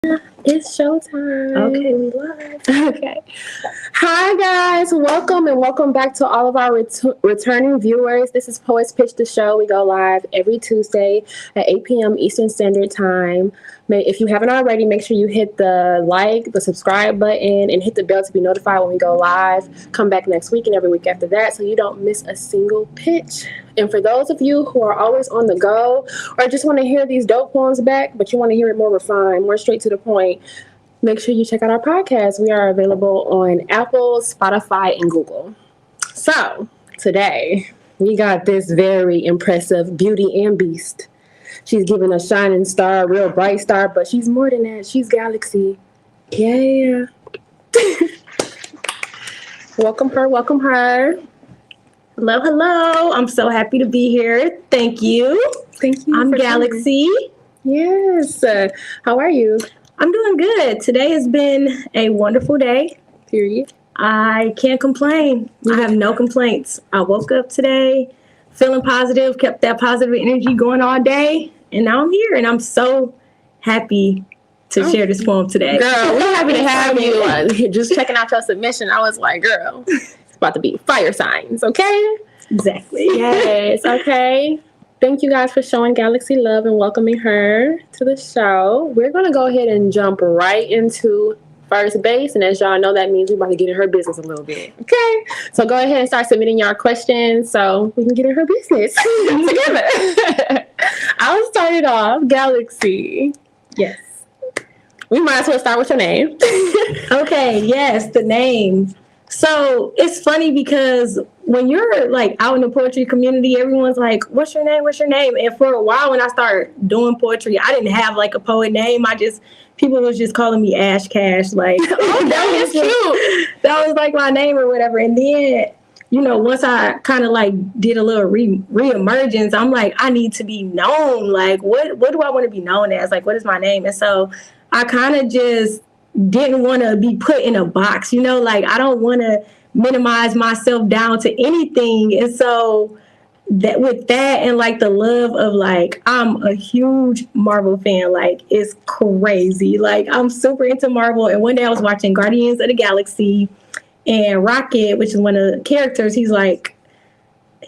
It's showtime. Okay, we live. Okay. Hi, guys. Welcome back to all of our returning viewers. This is Poets Pitch the Show. We go live every Tuesday at 8 p.m. Eastern Standard Time. If you haven't already, make sure you hit the like, the subscribe button, and hit the bell to be notified when we go live. Come back next week and every week after that so you don't miss a single pitch. And for those of you who are always on the go or just want to hear these dope poems back, but you want to hear it more refined, more straight to the point, make sure you check out our podcast. We are available on Apple, Spotify, and Google. So today we got this very impressive Beauty and Beast. She's giving a shining star, a real bright star, but she's more than that. She's Galaxy. Yeah. Welcome her. Hello, hello. I'm so happy to be here. Thank you. Thank you. I'm Galaxy. Yes. How are you? I'm doing good. Today has been a wonderful day. Period. I can't complain. I have no complaints. I woke up today feeling positive, kept that positive energy going all day, and now I'm here, and I'm so happy to share this poem today. Girl, we're happy to have you. Just checking out your submission, I was like, girl, it's about to be fire signs, okay? Exactly. Yes, okay. Thank you guys for showing Galaxy love and welcoming her to the show. We're going to go ahead and jump right into first base. And as y'all know, that means we're about to get in her business a little bit. Okay? So go ahead and start submitting your questions so we can get in her business together. I'll start it off. Galaxy. Yes. We might as well start with your name. Okay, yes, the name. So it's funny because when you're like out in the poetry community, everyone's like, what's your name? What's your name? And for a while when I started doing poetry, I didn't have like a poet name. People was just calling me Ash Cash. Like, oh, that was cute. That was like my name or whatever. And then, once I kind of like did a little re-emergence, I'm like, I need to be known. Like, what do I want to be known as? Like, what is my name? And so I kind of just didn't want to be put in a box, like I don't want to minimize myself down to anything. And so that with that and like the love of like, I'm a huge Marvel fan, like it's crazy. Like I'm super into Marvel. And one day I was watching Guardians of the Galaxy and Rocket, which is one of the characters, he's like,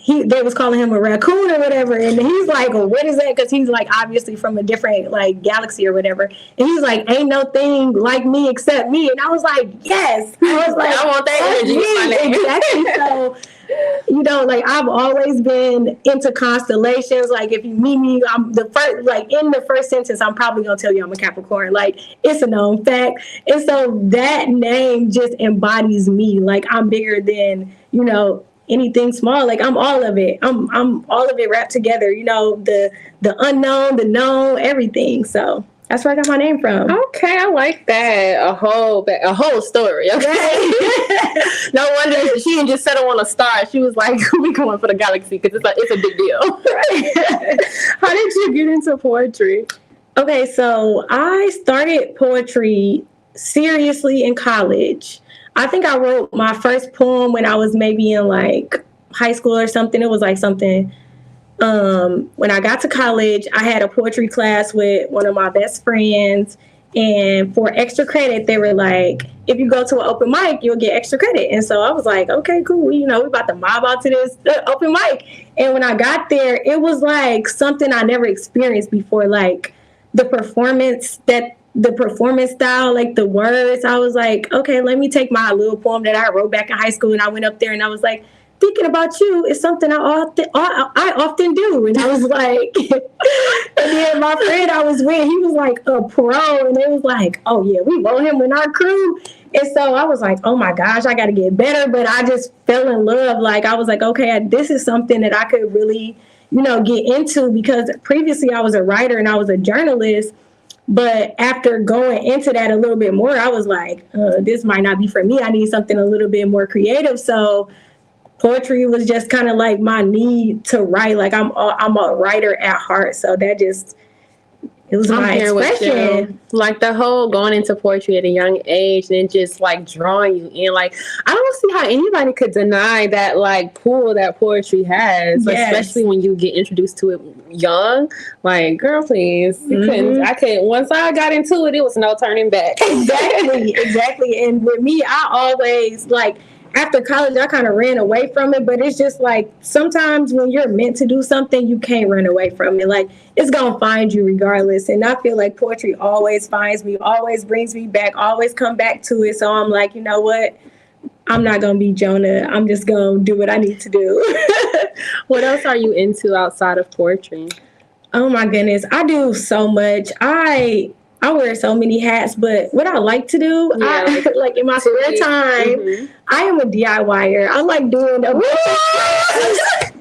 they was calling him a raccoon or whatever, and he's like, well, what is that? Because he's like obviously from a different like galaxy or whatever, and he's like, ain't no thing like me except me. And I was like, yes. I was like, I want that energy. Exactly. So like I've always been into constellations. Like if you meet me, I'm the first, like in the first sentence, I'm probably gonna tell you I'm a Capricorn. Like it's a known fact. And so that name just embodies me. Like I'm bigger than, anything small. Like I'm all of it. I'm all of it wrapped together, the unknown, the known, everything. So that's where I got my name from. Okay, I like that. A whole story. Okay. No wonder she didn't just settle on a star. She was like, we going for the galaxy because it's a big deal. Right. How did you get into poetry? Okay, so I started poetry seriously in college. I think I wrote my first poem when I was maybe in like high school or something. It was like something, when I got to college, I had a poetry class with one of my best friends. And for extra credit, they were like, if you go to an open mic, you'll get extra credit. And so I was like, okay, cool. We're about to mob out to this open mic. And when I got there, it was like something I never experienced before, like the performance style, like the words. I was like, okay, let me take my little poem that I wrote back in high school, and I went up there and I was like, thinking about you is something I often do. And I was like, and then my friend I was with, he was like a pro, and it was like, oh yeah, we want him in our crew. And so I was like, oh my gosh, I got to get better. But I just fell in love. Like I was like, okay, this is something that I could really, get into, because previously I was a writer and I was a journalist. But after going into that a little bit more, I was like, this might not be for me. I need something a little bit more creative. So poetry was just kind of like my need to write. Like I'm a writer at heart. So that just It was my expression. Like the whole going into poetry at a young age and just like drawing you in. Like I don't see how anybody could deny that like pull that poetry has, especially when you get introduced to it young. Like, girl, please, you couldn't. I couldn't. Once I got into it, it was no turning back. Exactly. And with me, I always like. After college, I kind of ran away from it, but it's just like sometimes when you're meant to do something, you can't run away from it. Like it's going to find you regardless. And I feel like poetry always finds me, always brings me back, always come back to it. So I'm like, you know what? I'm not going to be Jonah. I'm just going to do what I need to do. What else are you into outside of poetry? Oh my goodness. I do so much. I wear so many hats, but what I like to do, like in my spare time, I am a DIYer. I like doing a bunch of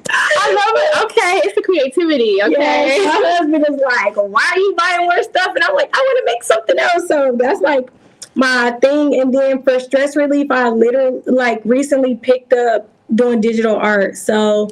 I love it. Okay, it's the creativity. Okay, yes, my husband is like, "Why are you buying more stuff?" And I'm like, "I want to make something else." So that's like my thing. And then for stress relief, I literally like recently picked up doing digital art. So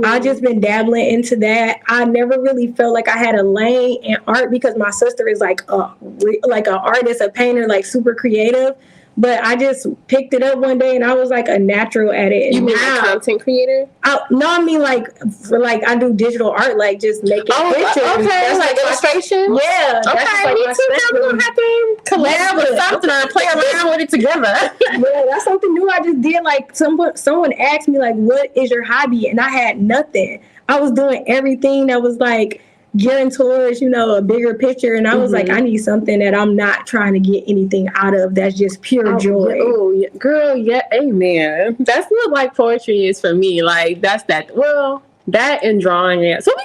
I just been dabbling into that. I never really felt like I had a lane in art because my sister is like an artist, a painter, like super creative. But I just picked it up one day and I was like a natural at it. You mean a content creator? No, I mean like I do digital art, like just making pictures. Okay, that's like illustration? Yeah. Okay, me too. We're going to have to collab with something or play around with it together. Yeah, that's something new I just did. Like someone asked me like, what is your hobby? And I had nothing. I was doing everything that was like gearing towards, a bigger picture. And I was like, I need something that I'm not trying to get anything out of. That's just pure joy. Oh, yeah. Girl, yeah, amen. That's what like poetry is for me. Like that's that. Well, that and drawing it. So we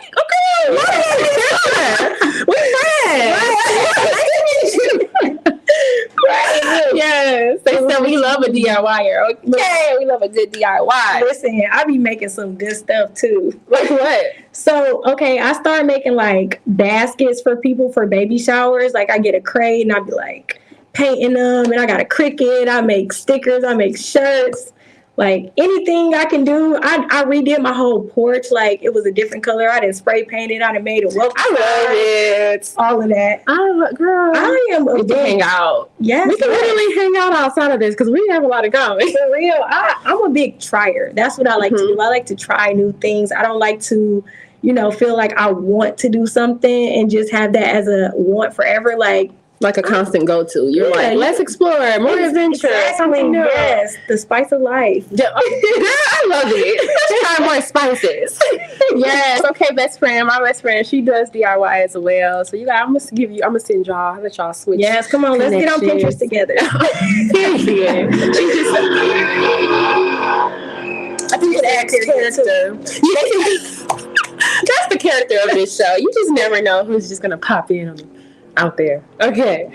friends. Yes, they said we love a DIYer. Okay, we love a good DIY. Listen, I be making some good stuff too. Like what? So, okay, I started making like baskets for people for baby showers. Like I get a crate and I be like painting them, and I got a Cricut. I make stickers. I make shirts. Like anything I can do. I redid my whole porch. Like it was a different color. I didn't spray paint it. I done made it welcome. I love it. All of that. Girl, I am a we can hang out. Yes, we can really hang out outside of this because we have a lot of common. For real, I'm a big trier. That's what I like to do. I like to try new things. I don't like to, feel like I want to do something and just have that as a want forever. Like a constant go-to. You're like, let's explore more adventure. Something new. Yes, the spice of life. Girl, I love it. Try more spices. Yes. Okay, best friend. My best friend, she does DIY as well. So I'm gonna send y'all. Let y'all switch. Yes, come on. Let's get on Pinterest together. Period. She just. I think it's character. That's the character of this show. You just never know who's just gonna pop in out there. Okay.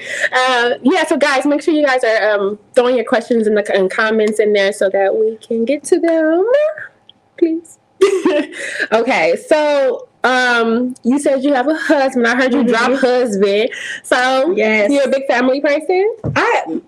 So guys, make sure you guys are throwing your questions in the comments in there so that we can get to them. Please. Okay. So you said you have a husband. I heard you drop husband. So yes, you're a big family person?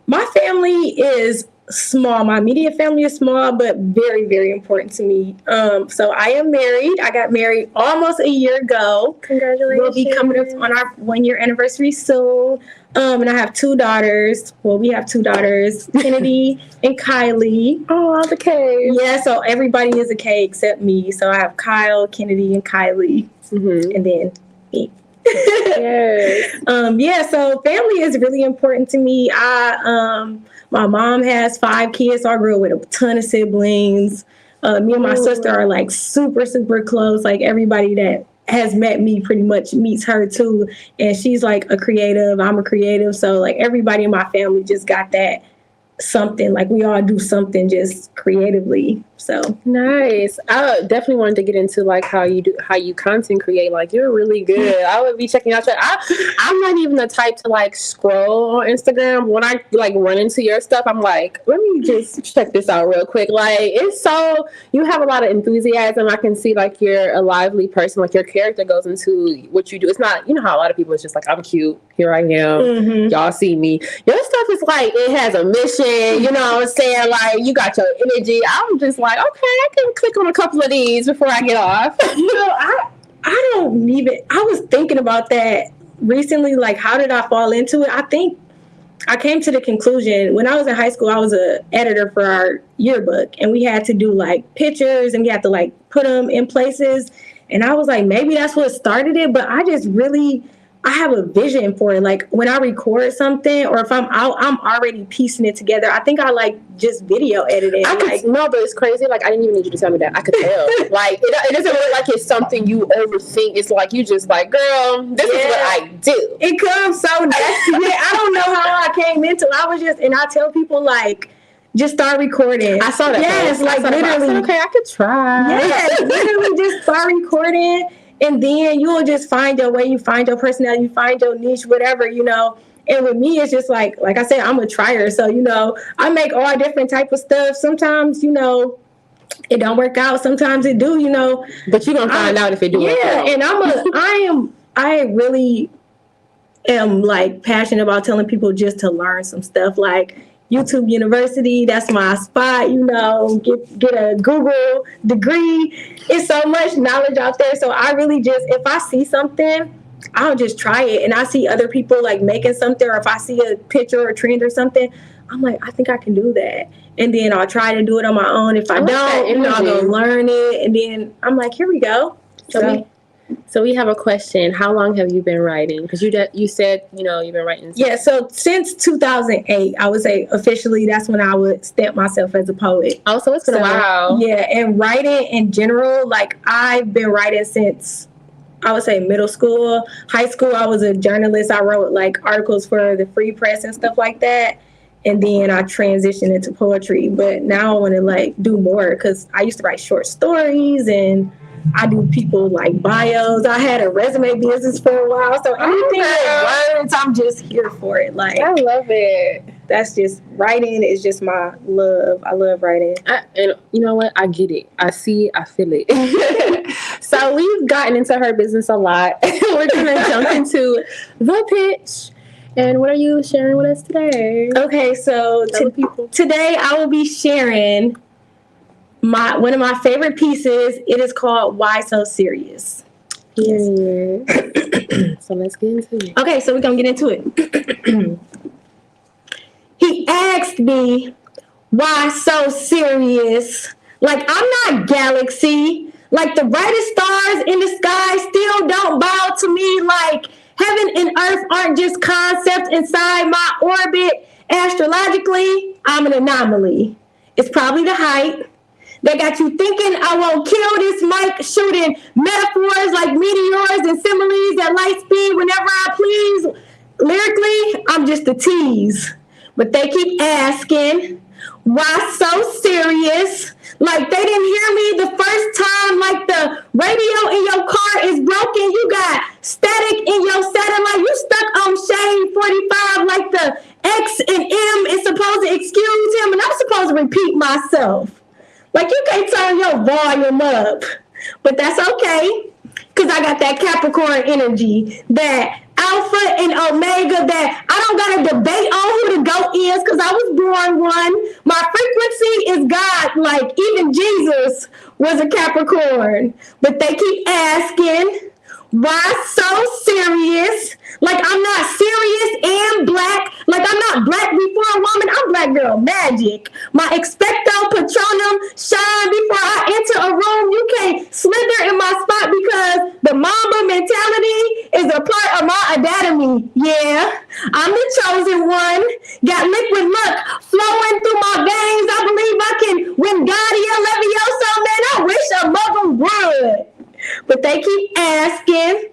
My family is small. My immediate family is small, but very, very important to me. So I am married. I got married almost a year ago. Congratulations. We'll be coming up on our 1-year anniversary soon. And I have 2 daughters. Well, we have 2 daughters, Kennedy and Kylie. Oh, the K. Yeah, so everybody is a K except me. So I have Kyle, Kennedy, and Kylie. And then me. Yes. So family is really important to me. My mom has 5 kids, so I grew up with a ton of siblings. Me and my sister are like super, super close. Like everybody that has met me pretty much meets her too. And she's like a creative. I'm a creative. So like everybody in my family just got that something. Like we all do something just creatively. So nice. I definitely wanted to get into like how you content create. Like you're really good. I would be checking out I'm not even the type to like scroll on Instagram. When I like run into your stuff, I'm like, let me just check this out real quick. Like you have a lot of enthusiasm. I can see like you're a lively person. Like your character goes into what you do. It's not, how a lot of people is just like, I'm cute. Here I am. Y'all see me. Your stuff is like, it has a mission. You know what I'm saying? Like you got your energy. I'm just like, okay, I can click on a couple of these before I get off. I don't even. I was thinking about that recently, like, how did I fall into it? I think I came to the conclusion when I was in high school, I was an editor for our yearbook, and we had to do like pictures and we had to like put them in places. And I was like, maybe that's what started it. But I have a vision for it. Like when I record something or if I'm out, I'm already piecing it together. I think I like just video editing. No, but it's crazy. Like, I didn't even need you to tell me that. I could tell. Like, it doesn't look like it's something you overthink. It's like you just like, girl, this is what I do. It comes so naturally. I don't know how I came into it. I was just, and I tell people like, just start recording. I saw that. Yes, like literally. Okay, I could try. Yes, literally just start recording. And then you'll just find your way, you find your personality, you find your niche, whatever, you know. And with me, it's just like I said, I'm a trier. So, you know, I make all different type of stuff. Sometimes, you know, it don't work out. Sometimes it do, you know. But you're going to find out if it do work out. Yeah, and I really am, like, passionate about telling people just to learn some stuff. Like, YouTube University, that's my spot, you know, get a Google degree. It's so much knowledge out there. So I really just, if I see something, I'll just try it. And I see other people like making something, or if I see a picture or a trend or something, I'm like, I think I can do that. And then I'll try to do it on my own. If I don't, you know, I'll go learn it. And then I'm like, here we go. So we have a question. How long have you been writing? Because you said, you know, you've been writing. Yeah, so since 2008, I would say officially that's when I would stamp myself as a poet. Oh, so it's been a while. Yeah, and writing in general, like I've been writing since, I would say, middle school. High school, I was a journalist. I wrote like articles for the Free Press and stuff like that. And then I transitioned into poetry. But now I want to like do more because I used to write short stories and I do people like bios. I had a resume business for a while. So anything with words, I'm just here for it. Like, I love it. That's just, writing is just my love. I love writing. And you know what? I get it. I see it. I feel it. So we've gotten into her business a lot. We're going to jump into the pitch. And what are you sharing with us today? Okay, so today I will be sharing one of my favorite pieces. It is called Why So Serious. Yes. So let's get into it. Okay, so we're going to get into it. He asked me, why so serious? Like, I'm not galaxy. Like, the brightest stars in the sky still don't bow to me. Like, heaven and earth aren't just concepts inside my orbit. Astrologically, I'm an anomaly. It's probably the height that got you thinking I won't kill this mic, shooting metaphors like meteors and similes at light speed whenever I please. Lyrically, I'm just a tease. But they keep asking, why so serious? Like they didn't hear me the first time, like the radio in your car is broken. You got static in your satellite. You stuck on shade 45 like the X and M is supposed to excuse him. And I'm supposed to repeat myself. Like, you can't turn your volume up. But that's okay, because I got that Capricorn energy, that Alpha and Omega, that I don't got to debate on who the GOAT is, because I was born one. My frequency is God. Like, even Jesus was a Capricorn. But they keep asking, why so serious? Like, I'm not serious and black. Like, I'm not black before a woman. I'm black girl magic. My expecto patronum shine before I enter a room. You can't slither in my spot because the Mamba mentality is a part of my anatomy. Yeah, I'm the chosen one. Got liquid luck flowing through my veins. I believe I can win Wingardium Leviosa, man. I wish a mother would. But they keep asking,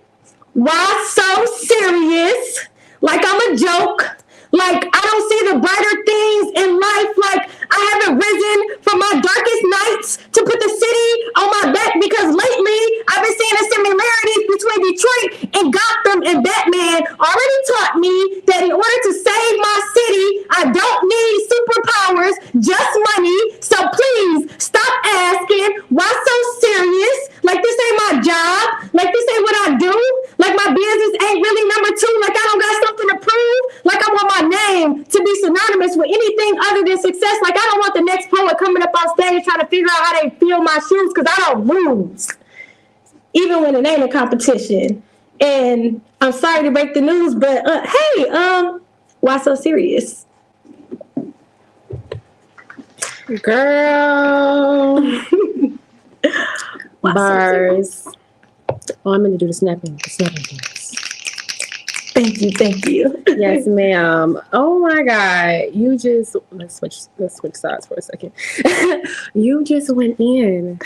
why so serious? Like I'm a joke. Like I don't see the brighter things in life. Like I haven't risen from my darkest nights to put the city on my back, because lately I've been seeing the similarities between Detroit and Gotham, and Batman already taught me that in order to save my city, I don't need superpowers, just money. So please stop asking, why so serious? Like this ain't my job. Like this ain't what I do. Like my business ain't really number two. Like I don't got something to prove. Like I want my name to be synonymous with anything other than success. Like I don't want the next poet coming up on stage trying to figure out how they feel my shoes, because I don't lose. Even when it ain't a competition. And I'm sorry to break the news, but hey, why so serious? Girl. Why so Bars. serious? Oh, I'm gonna do the snapping things. Thank you. Yes, ma'am. Oh my God. You just let's switch sides for a second. You just went in.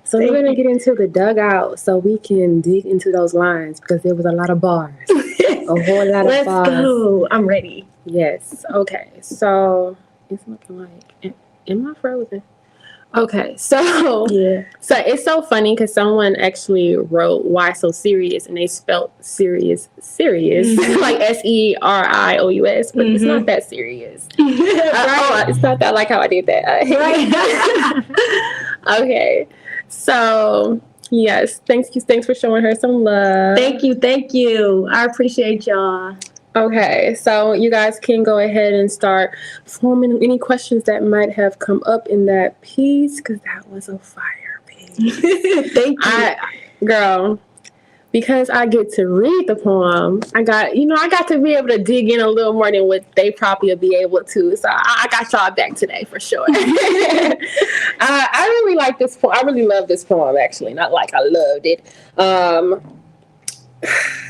So we're gonna get into the dugout so we can dig into those lines because there was a lot of bars. A whole lot of bars. Let's go. I'm ready. Yes. Okay. So it's looking like am I frozen? Okay, so Yeah. So it's so funny because someone actually wrote "Why so serious" and they spelled serious, like SERIOUS, but it's not that serious. Right. It's not that like how I did that. Right. Okay, so yes, thanks for showing her some love. Thank you. I appreciate y'all. Okay, so you guys can go ahead and start forming any questions that might have come up in that piece because that was a fire piece. Thank you. Girl, because I get to read the poem, I got to be able to dig in a little more than what they probably will be able to. So I got y'all back today for sure. I really like this poem. I really love this poem, actually. Not like I loved it.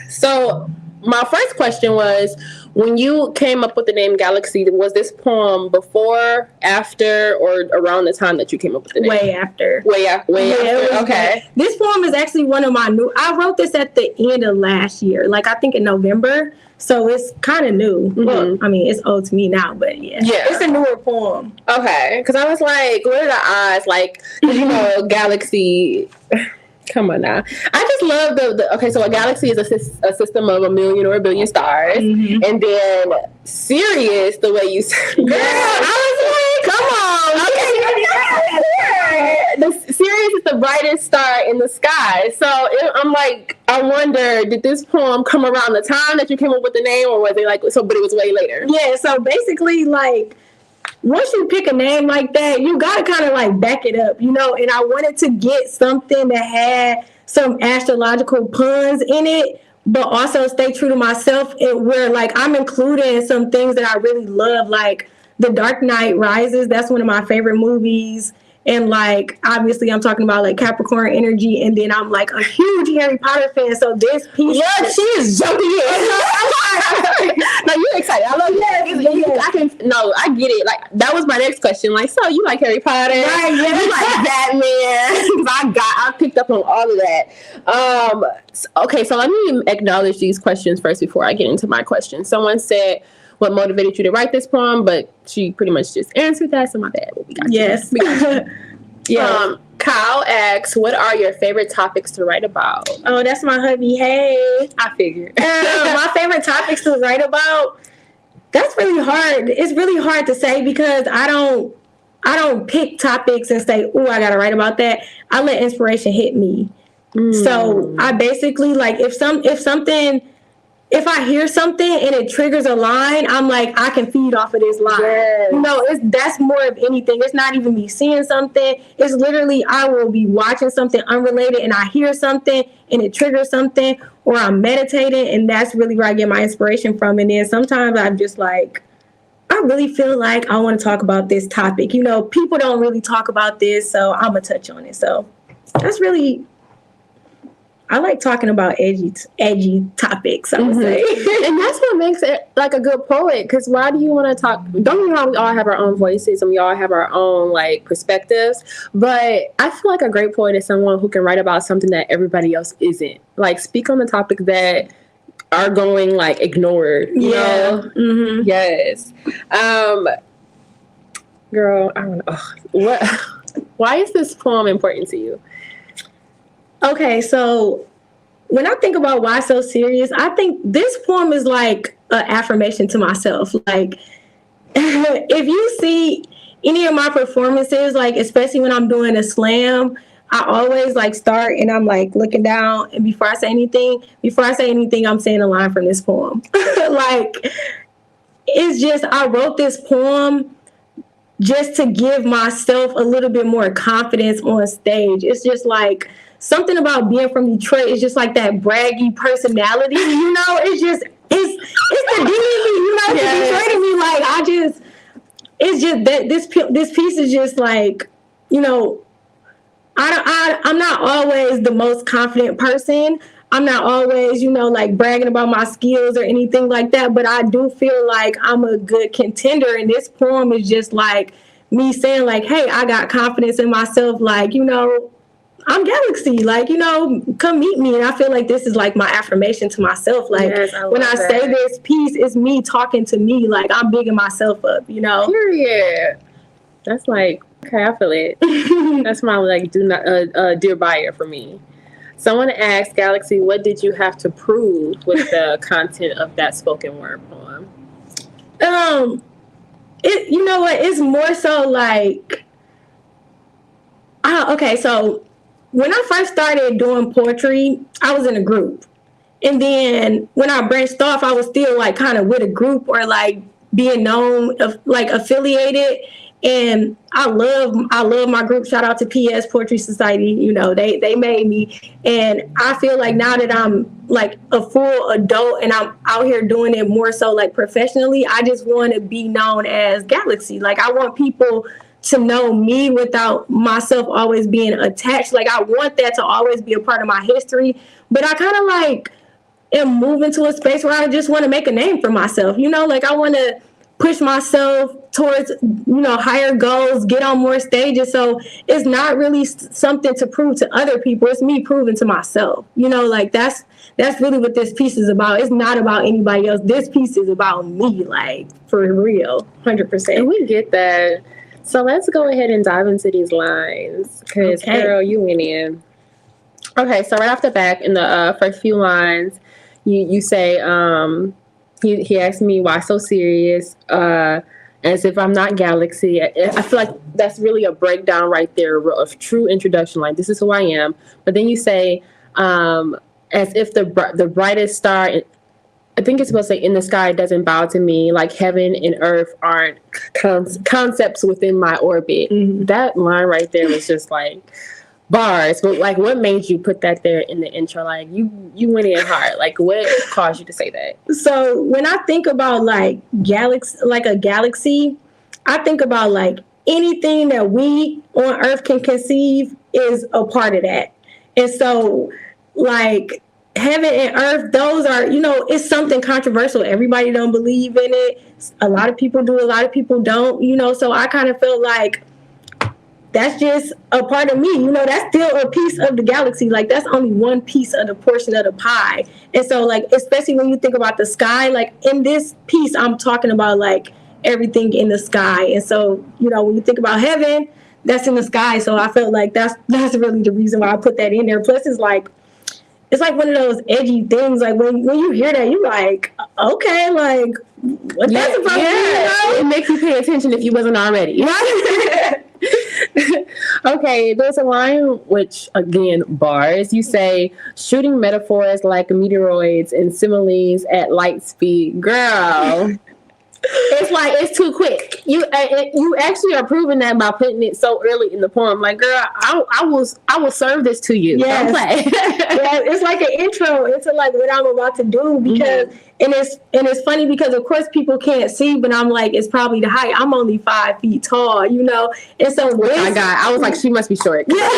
So my first question was, when you came up with the name Galaxy, was this poem before, after, or around the time that you came up with the name? Way after. Way after. Okay. This poem is actually one of my I wrote this at the end of last year, like I think in November. So it's kind of new. Mm-hmm. Well, I mean, it's old to me now, but yeah. It's a newer poem. Okay. Because I was like, what are the odds? Like, Galaxy... Come on now. I just love okay, so a galaxy is a system of 1 million or 1 billion stars. Mm-hmm. And then Sirius, the way you said, girl, I was like, come on. Okay. The Sirius is the brightest star in the sky. So I'm like, I wonder, did this poem come around the time that you came up with the name, or was it like, but it was way later? Yeah, so basically, like, once you pick a name like that, you gotta kind of like back it up, and I wanted to get something that had some astrological puns in it, but also stay true to myself, and where like I'm including some things that I really love, like The Dark Knight Rises. That's one of my favorite movies. And like, obviously I'm talking about like Capricorn energy, and then I'm like a huge Harry Potter fan. So this piece, yeah, she is jumping in. No, you're excited. I love that. I get it. Like, that was my next question. Like, so you like Harry Potter? Right? Yeah. You like Batman? I picked up on all of that. Okay, so let me acknowledge these questions first before I get into my question. Someone said, what motivated you to write this poem? But she pretty much just answered that, so my bad. We got yes. You. Yeah. Kyle asks, what are your favorite topics to write about? Oh, that's my hubby. Hey. I figured. My favorite topics to write about, that's really hard. It's really hard to say because I don't pick topics and say, oh, I got to write about that. I let inspiration hit me. So I basically, like, if I hear something and it triggers a line, I'm like, I can feed off of this line. Yes. That's more of anything. It's not even me seeing something. It's literally, I will be watching something unrelated and I hear something and it triggers something, or I'm meditating, and that's really where I get my inspiration from. And then sometimes I'm just like, I really feel like I want to talk about this topic. People don't really talk about this, so I'm going to touch on it. So that's really... I like talking about edgy topics, I would say. And that's what makes it like a good poet, because why do you want to talk? Don't get me wrong, we all have our own voices and we all have our own like perspectives, but I feel like a great poet is someone who can write about something that everybody else isn't. Like, speak on the topics that are going like ignored, you know? Mm-hmm. Yes. Girl, I don't know. Why is this poem important to you? Okay, so when I think about why so serious, I think this poem is like an affirmation to myself. Like, if you see any of my performances, like especially when I'm doing a slam, I always like start and I'm like looking down, and before I say anything, I'm saying a line from this poem. Like, it's just, I wrote this poem just to give myself a little bit more confidence on stage. It's just like, something about being from Detroit is just like that braggy personality, you know. It's the D in me, you know. Yes. Detroit in me, like it's just that this piece is just like, you know, I'm not always the most confident person. I'm not always, you know, like bragging about my skills or anything like that, but I do feel like I'm a good contender. And this poem is just like me saying like, hey, I got confidence in myself. Like, you know, I'm Galaxy. Like, you know, come meet me. And I feel like this is like my affirmation to myself. Like, yes, when I say this piece, it's me talking to me. Like, I'm bigging myself up, you know? Period. That's like, okay, I feel it. That's my like dear buyer for me. Someone asked Galaxy, what did you have to prove with the content of that spoken word poem? You know what? It's more so like, okay, so when I first started doing poetry, I was in a group. And then when I branched off, I was still like kind of with a group or like being known, like affiliated. And I love my group. Shout out to PS Poetry Society. You know, they made me. And I feel like now that I'm like a full adult and I'm out here doing it more so like professionally, I just want to be known as Galaxy. Like, I want people to know me without myself always being attached. Like, I want that to always be a part of my history. But I kind of like am moving to a space where I just want to make a name for myself. You know, like I want to push myself towards, you know, higher goals, get on more stages. So it's not really something to prove to other people. It's me proving to myself. You know, like that's really what this piece is about. It's not about anybody else. This piece is about me, like for real, 100%. And we get that. So let's go ahead and dive into these lines because, girl, you went in. Okay, so right off the bat, in the first few lines, you say, he asked me, why so serious? As if I'm not Galaxy. I feel like that's really a breakdown right there of true introduction. Like, this is who I am. But then you say, as if the brightest star, I think it's supposed to say, in the sky doesn't bow to me, like heaven and earth aren't concepts within my orbit. Mm-hmm. That line right there was just like bars. But like, what made you put that there in the intro? Like, you went in hard. Like, what caused you to say that? So when I think about like a galaxy, I think about like anything that we on Earth can conceive is a part of that. And so like heaven and earth, those are, you know, it's something controversial. Everybody don't believe in it. A lot of people do, a lot of people don't, you know. So I kind of feel like that's just a part of me, you know. That's still a piece of the galaxy. Like, that's only one piece of the portion of the pie. And so like, especially when you think about the sky, like in this piece I'm talking about like everything in the sky. And so, you know, when you think about heaven, that's in the sky. So I felt like that's really the reason why I put that in there. Plus it's like one of those edgy things. Like when you hear that, you're like, okay, like what that's about? Yeah, it makes you pay attention if you wasn't already. Okay, there's a line which, again, bars. You say, shooting metaphors like meteoroids and similes at light speed. Girl, it's like, it's too quick. You actually are proving that by putting it so early in the poem. Like, girl, I will serve this to you. Yes. Don't play. Yeah, it's like an intro into like what I'm about to do, because and it's funny because of course people can't see, but I'm like, it's probably the height. I'm only 5 feet tall, you know. And so I was like, she must be short. Yes,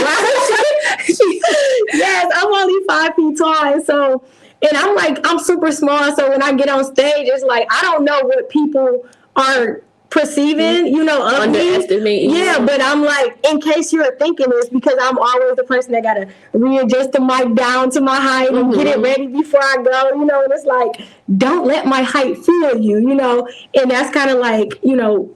I'm only 5 feet tall, and so. And I'm like, I'm super small, so when I get on stage, it's like, I don't know what people are perceiving, you know, of me. Yeah, but I'm like, in case you're thinking this, because I'm always the person that got to readjust the mic down to my height and get it ready before I go, you know, and it's like, don't let my height fool you, you know, and that's kind of like, you know,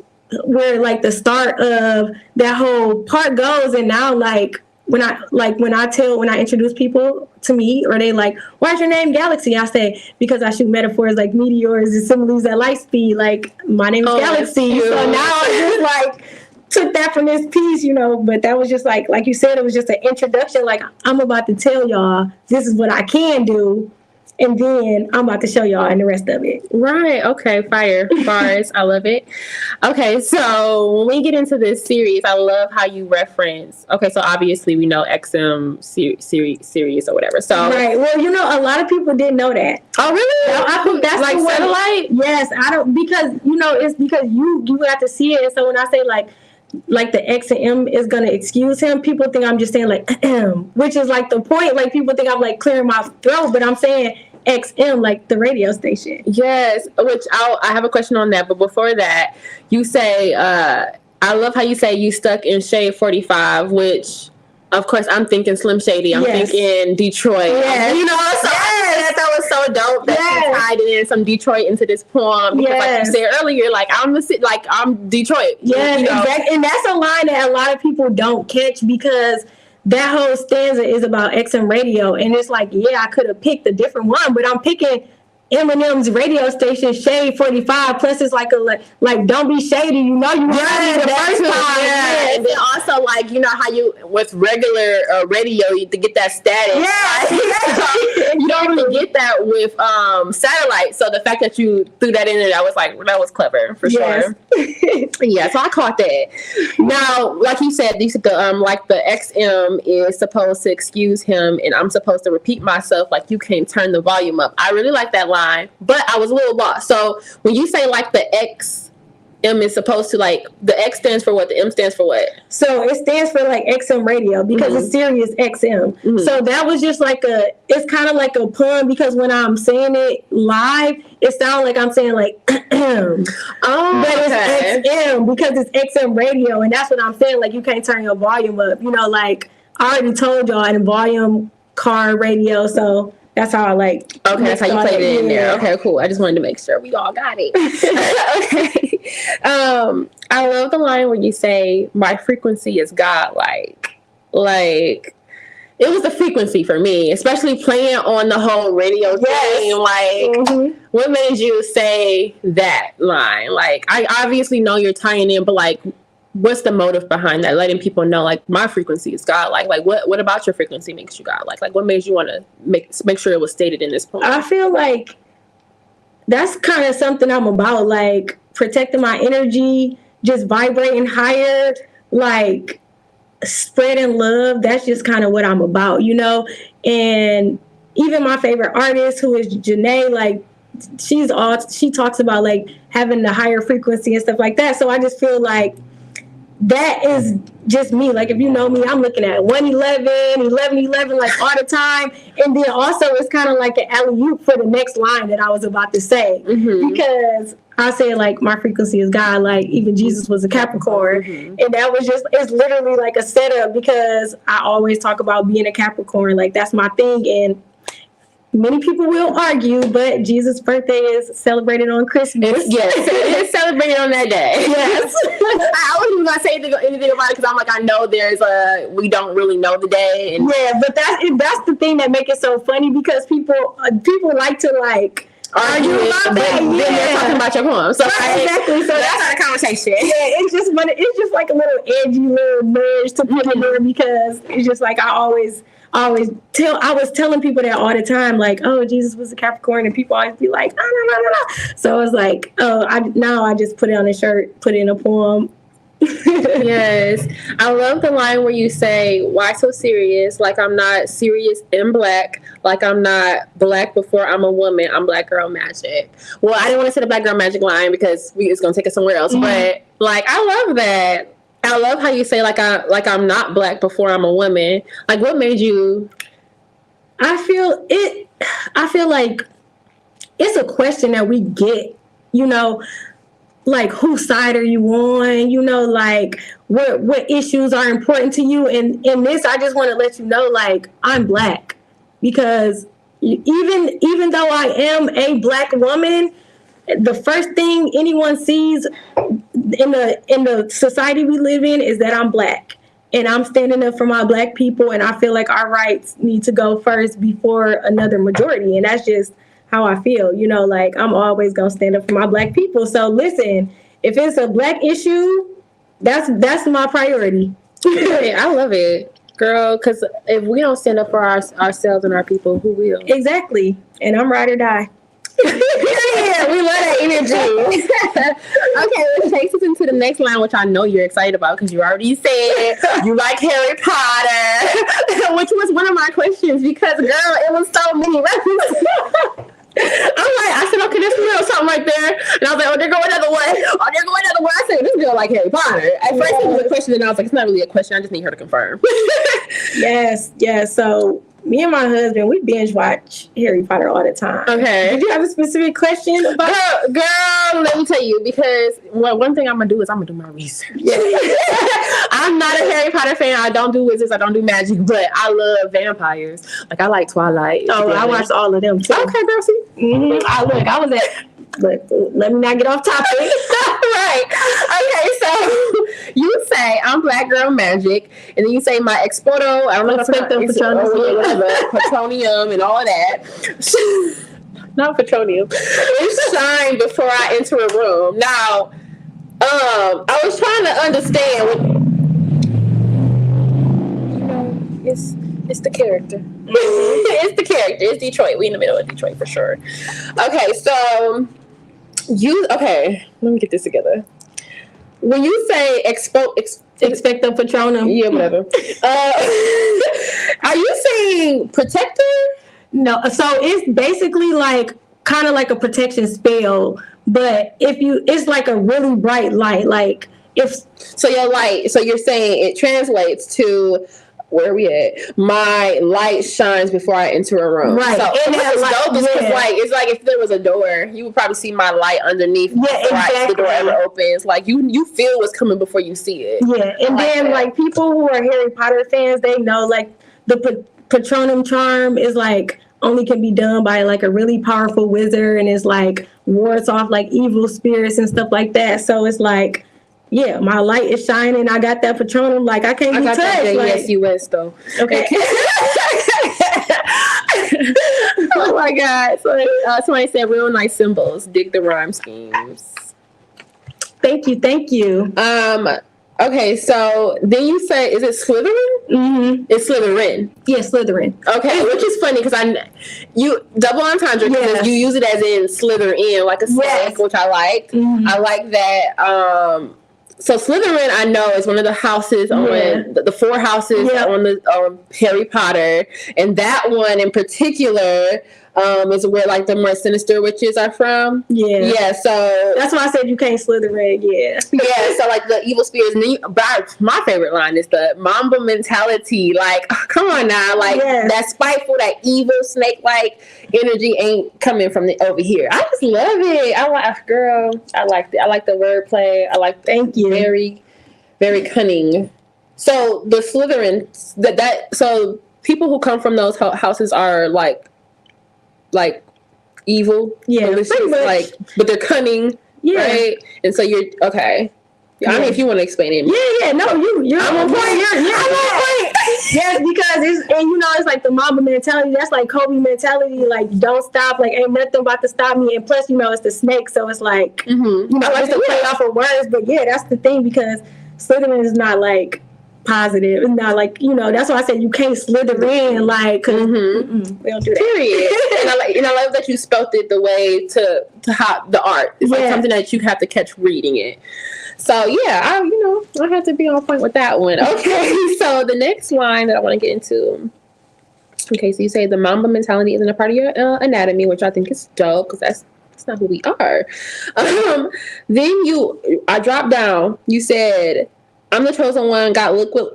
where like the start of that whole part goes. And now like, when I introduce people to me, or they like, why's your name Galaxy? I say, because I shoot metaphors like meteors and similes at light speed. Like, my name is Galaxy. So now I just like took that from this piece, you know. But that was just like you said, it was just an introduction. Like, I'm about to tell y'all, this is what I can do. and then I'm about to show y'all and the rest of it. Right. Okay. Fire. Bars. I love it. Okay. So when we get into this series, I love how you reference. Okay. So obviously we know XM Sirius or whatever. So right. Well, a lot of people didn't know that. Oh, really? I think that's like satellite. Yes. I don't because it's because you have to see it. And so when I say like the X and M is gonna excuse him, people think I'm just saying like which is like the point. Like people think I'm like clearing my throat, but I'm saying XM, like the radio station. Yes, which I have a question on that. But before that, you say, I love how you say you stuck in Shade 45, which, of course, I'm thinking Slim Shady. I'm thinking Detroit. Yes. So that was so dope that you tied in some Detroit into this poem. Because like you said earlier, like I'm Detroit. Yes, exactly. And that's a line that a lot of people don't catch because that whole stanza is about XM radio, and it's like, I could have picked a different one, but I'm picking Eminem's radio station, Shade 45. Plus, it's like don't be shady. You want me the first time. Yeah, and then also like how you with regular radio you get that static. Yeah, you don't really get that with satellite. So the fact that you threw that in there, I was like, that was clever for sure. Yeah, so I caught that. Now, like you said, like the XM is supposed to excuse him, and I'm supposed to repeat myself like you can't turn the volume up. I really like that line, but I was a little lost. So when you say like the XM is supposed to like the X stands for what, the M stands for what? So it stands for like XM radio because it's Sirius XM. So that was just like it's kind of like a pun because when I'm saying it live, it sounds like I'm saying like but it's XM because it's XM radio, and that's what I'm saying. Like you can't turn your volume up. Like I already told y'all in volume car radio, so that's how I like. Okay, that's how you played it in there. Okay, cool. I just wanted to make sure we all got it. Okay. I love the line where you say, "My frequency is God-like." Like, it was the frequency for me, especially playing on the whole radio thing. Like, what made you say that line? Like, I obviously know you're tying in, but like, what's the motive behind that? Letting people know, like, my frequency is God-like. Like, what about your frequency makes you God-like? Like, what made you want to make sure it was stated in this poem? I feel like that's kind of something I'm about, like, protecting my energy, just vibrating higher, like, spreading love. That's just kind of what I'm about, And even my favorite artist, who is Janae, like, she talks about, like, having the higher frequency and stuff like that. So I just feel like that is just me. Like, if you know me, I'm looking at 111, 1111, like all the time. And then also it's kind of like an alley-oop for the next line that I was about to say. Because I said, like, my frequency is God, like even Jesus was a Capricorn. And that was it's literally like a setup because I always talk about being a Capricorn. Like, that's my thing. And many people will argue, but Jesus' birthday is celebrated on Christmas. Yes, it is celebrated on that day. Yes. I wasn't going to say anything about it because I'm like, I know we don't really know the day. And but that's the thing that makes it so funny because people like to like argue about that. Then they're talking about your poem. So exactly. So that's not a conversation. Yeah, it's just like a little edgy little nudge to put in there because it's just like I was telling people that all the time, like, oh, Jesus was a Capricorn, and people always be like, no. So it's like, I just put it on a shirt, put it in a poem. Yes. I love the line where you say, why so serious? Like, I'm not serious and black. Like, I'm not black before I'm a woman. I'm black girl magic. Well, I didn't want to say the black girl magic line because it's going to take us somewhere else. But, like, I love that. I love how you say, I'm not black before I'm a woman. Like, what made you? I feel like it's a question that we get, like, whose side are you on? Like, what issues are important to you? And in this, I just want to let you know, like, I'm black. Because even though I am a black woman, the first thing anyone sees in the society we live in is that I'm black. And I'm standing up for my black people, and I feel like our rights need to go first before another majority. And that's just how I feel, like I'm always going to stand up for my black people. So listen, if it's a black issue, that's my priority. I love it. Girl, because if we don't stand up for ourselves and our people, who will? Exactly. And I'm ride or die. Yeah, we love that energy. Okay, which takes us into the next line, which I know you're excited about because you already said you like Harry Potter, which was one of my questions because, girl, it was so many references. I said, okay, this girl something right there. And I was like, oh, there go another one. Oh, there go another one. I said, this girl like Harry Potter. At first, it was a question, and I was like, it's not really a question. I just need her to confirm. Yes. So me and my husband, we binge watch Harry Potter all the time. Okay. Did you have a specific question about Girl, let me tell you, because one thing I'm going to do is I'm going to do my research. Yeah. I'm not a Harry Potter fan. I don't do wizards. I don't do magic, but I love vampires. Like, I like Twilight. Oh, I watched all of them too. Okay, girl, see? Mm-hmm. I was at... But let me not get off topic. Right. Okay, so you say I'm black girl magic, and then you say my expoto, I don't know if it's petroleum and all of that. Not petroleum. It shine before I enter a room. Now, I was trying to understand. It's the character. It's the character. It's Detroit. We in the middle of Detroit for sure. Okay, so let me get this together. When you say Expecto Patronum. Yeah, whatever. Are you saying protector? No, so it's basically like kind of like a protection spell, but it's like a really bright light. Like so you're saying it translates to, where are we at? My light shines before I enter a room. Right. So and it's like if there was a door, you would probably see my light underneath before the door ever opens. Like you feel what's coming before you see it. Yeah. And then like people who are Harry Potter fans, they know like the Patronum charm is like only can be done by like a really powerful wizard, and it's like wards off like evil spirits and stuff like that. So it's like, yeah, my light is shining. I got that Patronum. Like, I can't be touched. Yes, US though. Okay. Oh my God. So somebody said real nice symbols. Dig the rhyme schemes. Thank you. Okay, so then you say, is it Slytherin? Mm-hmm. It's Slytherin. Yeah, Slytherin. Okay, which is funny because you double entendre because you use it as in slither in, like a snake, which I like. Mm-hmm. I like that. So Slytherin, I know, is one of the houses on the 4 houses on the Harry Potter, and that one in particular is where like the more sinister witches are from. Yeah. So that's why I said you can't slither in. Yeah. So like the evil spirits. And then my favorite line is the Mamba mentality. Like, come on now, like that spiteful, that evil snake-like energy ain't coming from over here. I just love it. I liked it. I like the wordplay. Thank you. Very, very cunning. So the Slytherin, so people who come from those houses are like evil, malicious, like, but they're cunning, right? And so you're okay. I mean, if you want to explain it, no, you're on point. You're on point. Yes, because it's like the Mamba mentality. That's like Kobe mentality. Like, don't stop. Like, ain't nothing about to stop me. And plus, it's the snake, so it's like just to play off of words. But that's the thing, because Slytherin is not like positive. It's not like, that's why I said you can't slither in, like, cause we don't do that. Period. And I love that you spelt it the way to how the art. It's like something that you have to catch reading it. So I have to be on point with that one. Okay, so the next line that I want to get into. Okay, so you say the Mamba mentality isn't a part of your anatomy, which I think is dope because that's not who we are. Then I dropped down. You said, I'm the chosen one, got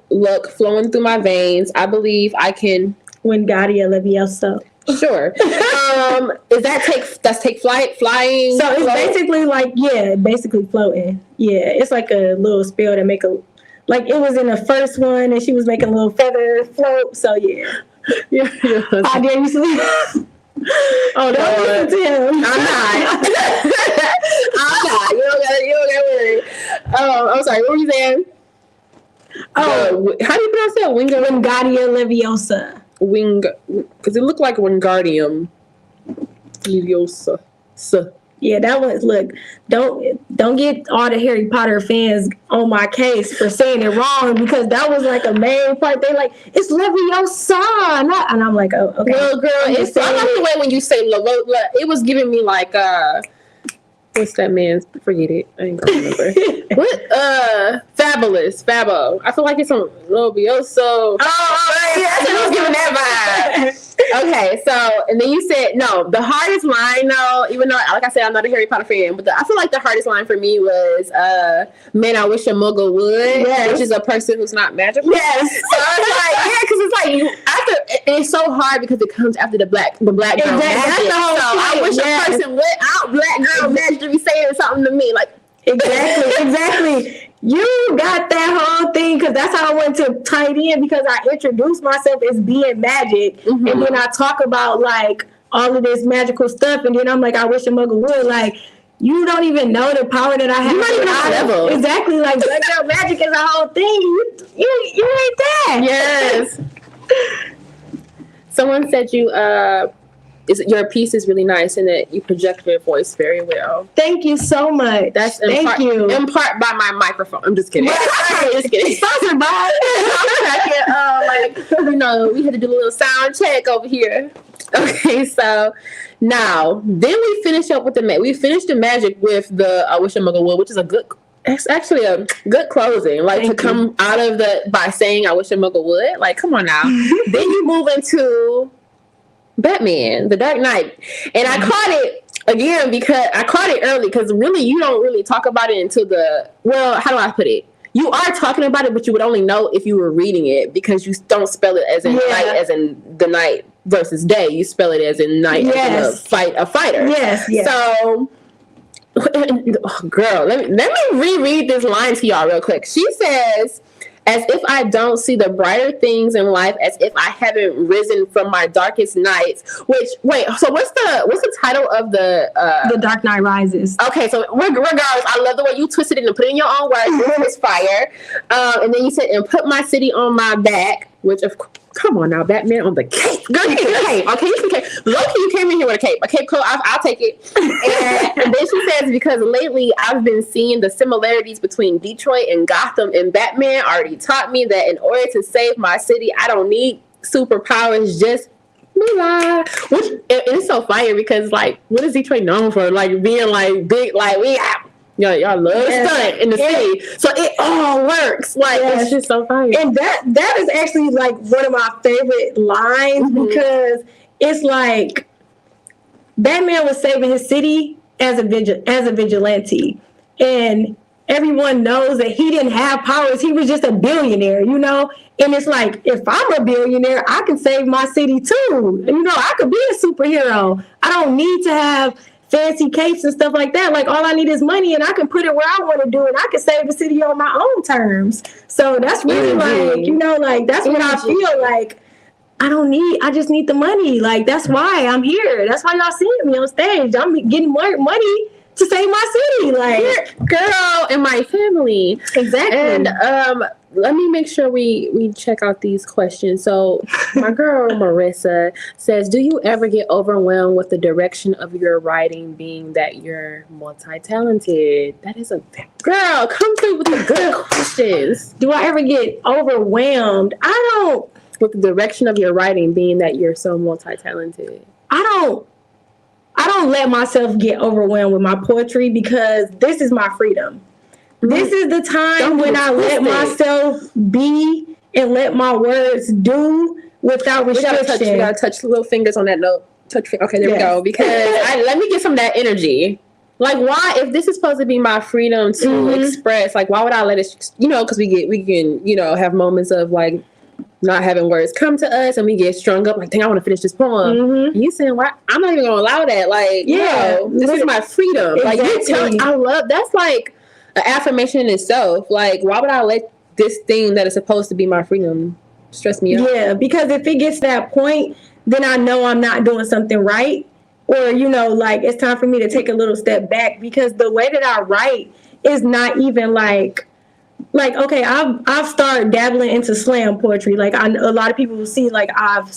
luck flowing through my veins. I believe I can Wingardium Leviosa. Sure. Is that take flight, flying? So it's basically like, basically floating. Yeah, it's like a little spell that make like it was in the first one and she was making a little feather float. So yeah. I dare you sleep. Oh, don't listen to him. I'm not. You don't gotta worry. I'm sorry, what were you saying? Oh, how do you pronounce that? Wingardium Leviosa. Because it looked like Wingardium Leviosa. Yeah, that was, look, don't get all the Harry Potter fans on my case for saying it wrong, because that was like a main part. They like, it's Leviosa, and I'm like, oh, okay. Well, girl, I like the way when you say it was giving me like what's that man's? Forget it. I ain't gonna remember. What? Fabulous. Fabo. I feel like it's some Lobioso. Oh, yeah. I was giving that vibe. Okay, so, and then you said, no, the hardest line, though, even though, like I said, I'm not a Harry Potter fan, but I feel like the hardest line for me was, man, I wish a muggle would, which is a person who's not magical. Yes. So I was like, yeah, because it's like, it's so hard because it comes after the black girl magic. So I wish a person without black girl magic to be saying something to me, like. Exactly. You got that whole thing, because that's how I went to tie it in, because I introduced myself as being magic, and then I talk about like all of this magical stuff, and then I'm like, I wish a muggle would. Like, you don't even know the power that I have. You don't even know the level. Exactly. Like, black girl magic is a whole thing. You ain't that. Yes. Someone said your piece is really nice and that you project your voice very well. Thank you so much. That's in part by my microphone. I'm just kidding. Just kidding. Sponsored by. We had to do a little sound check over here. Okay, so now then we finish up with we finished the magic with the I Wish a Muggle Would, which is it's actually a good closing. Like, to come out of by saying I wish a Muggle would. Like, come on now. Then you move into Batman, The Dark Knight. And I caught it again because I caught it early, because really you don't really talk about it until how do I put it? You are talking about it, but you would only know if you were reading it, because you don't spell it as in night, as in the night versus day. You spell it as in night, as in a fighter. Yes. So, girl, let me reread this line to y'all real quick. She says, as if I don't see the brighter things in life, as if I haven't risen from my darkest nights. So what's the title of The Dark Knight Rises. Okay, so regardless, I love the way you twisted it and put it in your own words. It was fire. And then you said, and put my city on my back, which of course, come on now, Batman on the cape. Girl, you need a cape. Okay, you can cape. Loki, you came in here with a cape. A cape coat, I'll take it. And then she says, because lately I've been seeing the similarities between Detroit and Gotham, and Batman already taught me that in order to save my city, I don't need superpowers, just moolah. Which it's so fire, because like, what is Detroit known for? Like, being like big, like y'all love stunt in the city, so it all works. Like, it's just so fire. And that is actually like one of my favorite lines, because it's like Batman was saving his city as a vigilante, and everyone knows that he didn't have powers. He was just a billionaire, And it's like, if I'm a billionaire, I can save my city too. I could be a superhero. I don't need to have fancy capes and stuff like that. Like, all I need is money, and I can put it where I want to do it. I can save the city on my own terms. So that's really that's what I feel like. I just need the money. Like, that's why I'm here. That's why y'all seeing me on stage. I'm getting more money to save my city. Like, girl, and my family. Exactly. And let me make sure we check out these questions. So my girl Marissa says, do you ever get overwhelmed with the direction of your writing, being that you're multi-talented? That is girl, come through with the good questions. Do I ever get overwhelmed? I don't. With the direction of your writing, being that you're so multi-talented. I don't let myself get overwhelmed with my poetry, because this is my freedom. This is the time when I let myself be and let my words do without restriction. You gotta touch little fingers on that note. Okay, there we go. Because let me get some of that energy. Like, why, if this is supposed to be my freedom to express, like, why would I let it? Because we can have moments of like not having words come to us, and we get strung up. Like, dang, I want to finish this poem. And you saying, why? I'm not even gonna allow that. Like, this is my freedom. Exactly. Like, you telling, I love that's like an affirmation in itself. Like, why would I let this thing that is supposed to be my freedom stress me out? Yeah, because if it gets to that point, then I know I'm not doing something right. Or, it's time for me to take a little step back, because the way that I write is not even like okay, I've started dabbling into slam poetry. Like, a lot of people will see, like, I've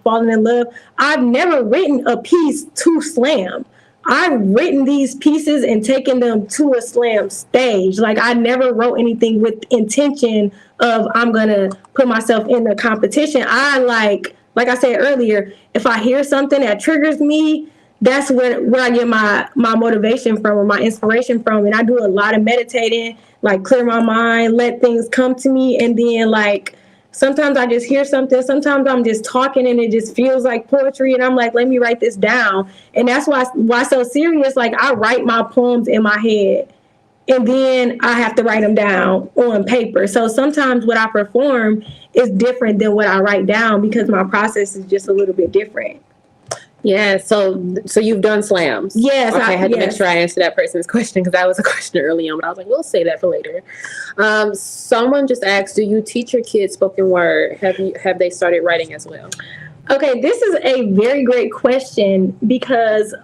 fallen in love. I've never written a piece to slam. I've written these pieces and taken them to a slam stage. Like, I never wrote anything with intention of I'm going to put myself in the competition. I like I said earlier, if I hear something that triggers me, that's where I get my motivation from or my inspiration from. And I do a lot of meditating, like clear my mind, let things come to me. And then like, sometimes I just hear something. Sometimes I'm just talking and it just feels like poetry. And I'm like, let me write this down. And that's why So Serious, like I write my poems in my head and then I have to write them down on paper. So sometimes what I perform is different than what I write down because my process is just a little bit different. Yeah, so you've done slams. Yes. Okay, I had to make sure I answered that person's question because that was a question early on, but I was like, we'll save that for later. Someone just asked, do you teach your kids spoken word? Have they started writing as well? Okay, this is a very great question because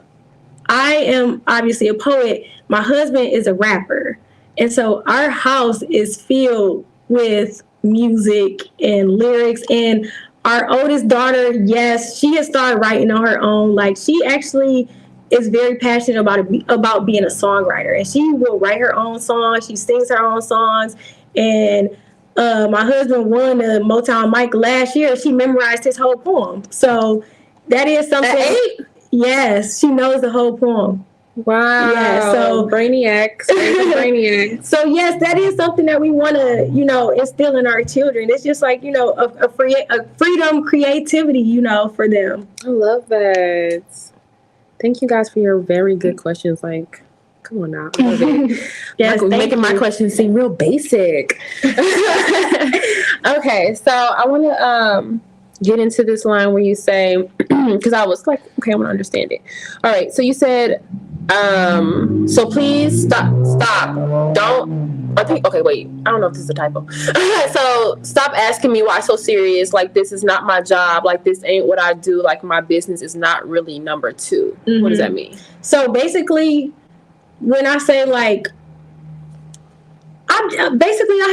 I am obviously a poet. My husband is a rapper. And so our house is filled with music and lyrics. And our oldest daughter, yes, she has started writing on her own. Like, she actually is very passionate about being a songwriter. And she will write her own songs. She sings her own songs. And my husband won the Motown mic last year. She memorized his whole poem. So that is something. Yes, she knows the whole poem. Wow. Yeah, so brainiacs. So yes, that is something that we want to, instill in our children. It's just like, a freedom, creativity, for them. I love that. Thank you guys for your very good questions. Like, come on now. I love it. Yes, like, making my questions seem real basic. Okay, so I want to get into this line where you say, because I was like, okay, I want to understand it. All right, so you said, so please stop. Okay, wait, I don't know if this is a typo. So stop asking me why so serious. Like, this is not my job. Like, this ain't what I do. Like, my business is not really number two. Mm-hmm. What does that mean? So basically, when I say like, I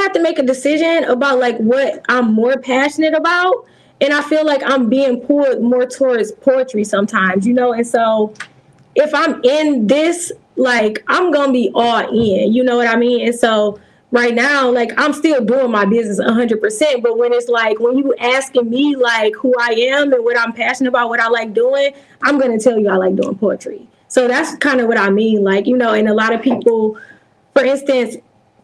have to make a decision about like what I'm more passionate about. And I feel like I'm being pulled more towards poetry sometimes, and so if I'm in this, like, I'm going to be all in, you know what I mean? And so right now, like, I'm still doing my business 100%. But when it's like, when you asking me, like, who I am and what I'm passionate about, what I like doing, I'm going to tell you I like doing poetry. So that's kind of what I mean. Like, and a lot of people, for instance,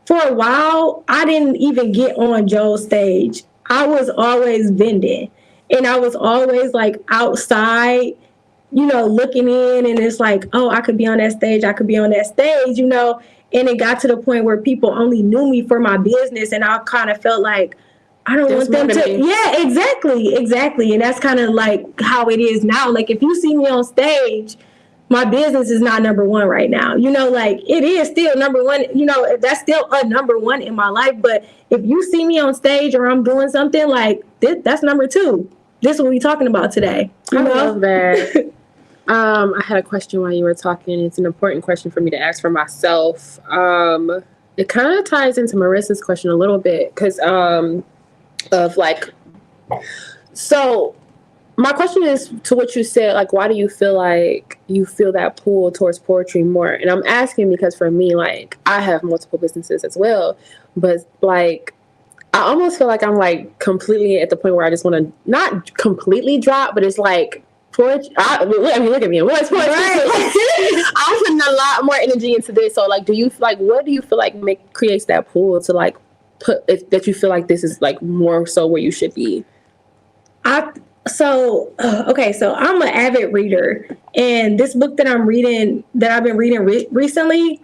for a while, I didn't even get on Joe's stage. I was always vending and I was always like outside, looking in, and it's like, oh, I could be on that stage. I could be on that stage, and it got to the point where people only knew me for my business. And I kind of felt like, I don't want them to. Yeah, exactly. And that's kind of like how it is now. Like, if you see me on stage, my business is not number one right now. Like, it is still number one. That's still a number one in my life. But if you see me on stage or I'm doing something, like, that's number two. This is what we're talking about today. I love that. I had a question while you were talking. It's an important question for me to ask for myself. It kind of ties into Marissa's question a little bit because of like, so my question is to what you said, like, why do you feel like you feel that pull towards poetry more? And I'm asking because for me, like, I have multiple businesses as well, but like, I almost feel like I'm like completely at the point where I just want to not completely drop, but it's like poetry. Look at me. What's poetry? Right. I'm putting a lot more energy into this. So like, what do you feel like creates that pull to like that you feel like this is like more so where you should be? So I'm an avid reader, and this book that I've been reading recently,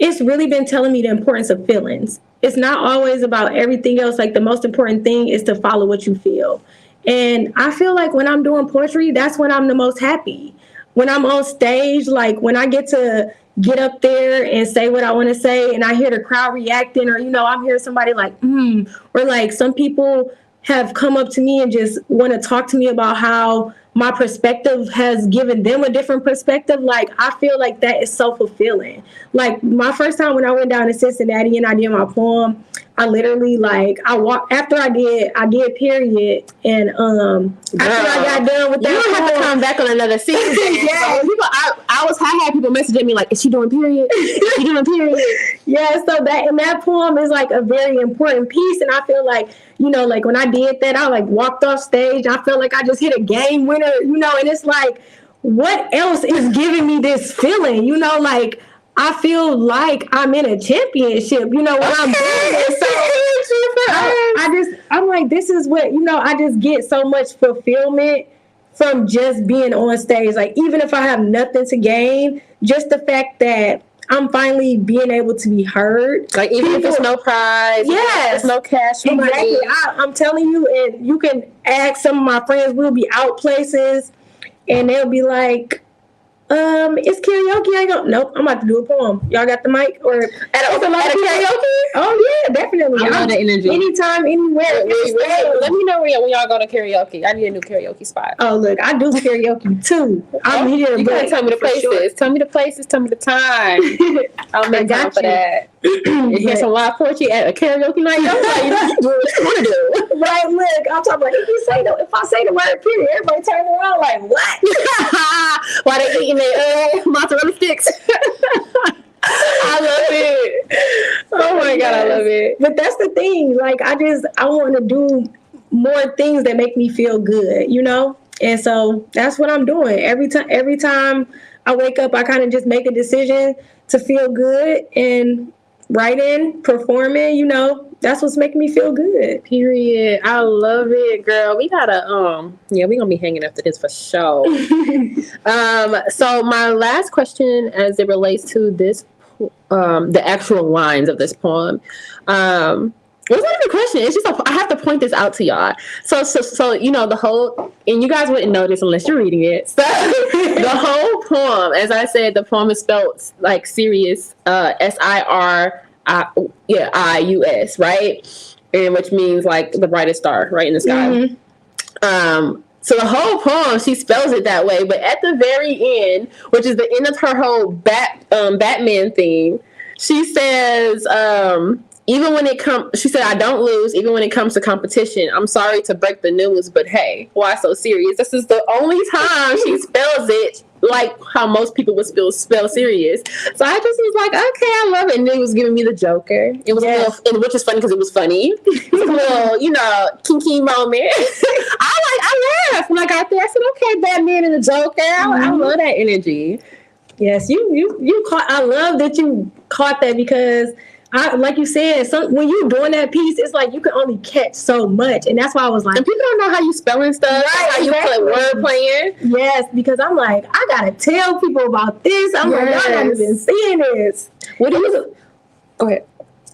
it's really been telling me the importance of feelings. It's not always about everything else. Like, the most important thing is to follow what you feel. And I feel like when I'm doing poetry, that's when I'm the most happy. When I'm on stage, like when I get to get up there and say what I want to say, and I hear the crowd reacting, or, I'm hearing somebody like, or like some people have come up to me and just want to talk to me about how my perspective has given them a different perspective. Like, I feel like that is so fulfilling. Like, my first time when I went down to Cincinnati and I did my poem, I literally I walked after I did period, and after I got done with you that, don't have to come back on another season. Yeah. So I had people messaging me like, is she doing period? Is she doing period? Yeah, so that poem is like a very important piece, and I feel like, you know, like when I did that, I like walked off stage. I felt like I just hit a game winner, you know, and it's like, what else is giving me this feeling? You know, like I feel like I'm in a championship, you know, when I'm doing it. So I'm like, this is what, you know, I just get so much fulfillment from just being on stage. Like, even if I have nothing to gain, just the fact that I'm finally being able to be heard. Like, even if there's no prize, yes, there's no cash money. Exactly. I'm telling you, and you can ask some of my friends, we'll be out places, and they'll be like, it's karaoke. I go, nope, I'm about to do a poem. Y'all got the mic? Or at a karaoke? Oh, yeah, definitely. I love the energy. Anytime, anywhere. Let me know when y'all go to karaoke. I need a new karaoke spot. Oh, look, I do karaoke too. I'm here. You gotta tell me the places. Sure. Tell me the places. Tell me the time. I'll make time for that. Hear some live poetry at a karaoke night. I'm like, do what you want to do. Right, look, I'm talking about if I say the word period, everybody turn around like, what? Why they eating their mozzarella sticks? I love it. Oh my God, I love it. But that's the thing. Like, I want to do more things that make me feel good, you know? And so that's what I'm doing. Every time I wake up, I kind of just make a decision to feel good, and writing, performing, you know, that's what's making me feel good. Period. I love it, girl. We gotta we're gonna be hanging after this for sure. So my last question as it relates to this the actual lines of this poem. It wasn't even a question. It's just I have to point this out to y'all. So you know, the whole, and you guys wouldn't know this unless you're reading it. So the whole poem, as I said, the poem is spelled like Sirius, SIRIUS, right? And which means like the brightest star, right, in the sky. Mm-hmm. So the whole poem, she spells it that way, but at the very end, which is the end of her whole Batman theme, she says, even when it comes, she said, I don't lose, even when it comes to competition. I'm sorry to break the news, but hey, why so serious? This is the only time she spells it like how most people would spell serious. So I just was like, okay, I love it. And it was giving me the Joker. It was a little, and which is funny because it was funny. It was a little, you know, kinky moment. I laughed when I got there. I said, okay, Batman and the Joker. I love that energy. Yes, you caught. I love that you caught that, because like you said, when you're doing that piece, it's like you can only catch so much, and that's why I was like, and people don't know how you spelling stuff, right, how you play word playing. Yes, because I'm like, I gotta tell people about this. I'm like, y'all not even seeing this. What do you? Go ahead.